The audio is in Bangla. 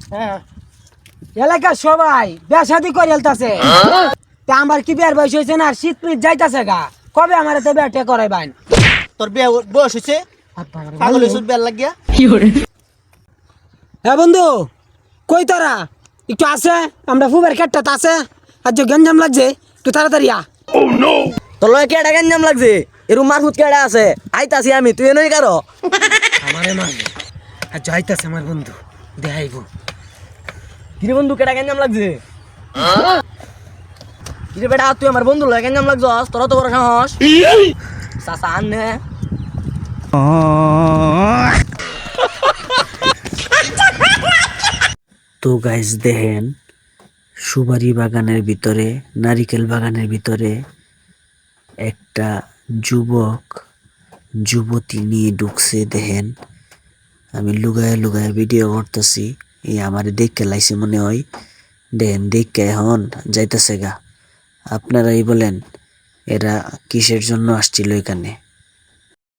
হ্যাঁ এলাকার সবাই বিয়া শাদি করে এলতাছে তা আমার কি বিয়ার বয়স হয়েছে না শীত মিট যাইতাছে গা কবে আমার তো বিয়াটা করাইবেন তোর বিয়ে বয়স হয়েছে পাগল হয়েছিস বিয়ার লাগিয়া হ্যাঁ বন্ধু কই তোরা একটু আছে আমরা ফুবের ক্ষেতটা আছে আর যে গঞ্জাম লাগছে একটু তাড়াতাড়ি আ তোর লয় কেডা গঞ্জাম লাগছে এরু মারফুত কেডা আছে আইতাছি আমি তুই নই কারো আমারে মারবে আর যাইতাছে আমার বন্ধু দেখাইব কিরে বন্ধু কেডা গঞ্জাম লাগছে কিরে বেটা তুই আমার বন্ধু লয় গঞ্জাম লাগছস তোর তো বড় সাহস চাচা আনে তো গাইস দেখেন সুপারি বাগানের ভিতরে নারিকেল বাগানের ভিতরে একটা যুবক যুবতী নিয়ে ঢুকছে দেখেন আমি লুগায় লুগায় ভিডিও করতেছি এই আমার দেখে লাইছে মনে হয় দেখেন দেখে এখন যাইতেছে গা আপনারাই বলেন এরা কিসের জন্য আসছিল এখানে।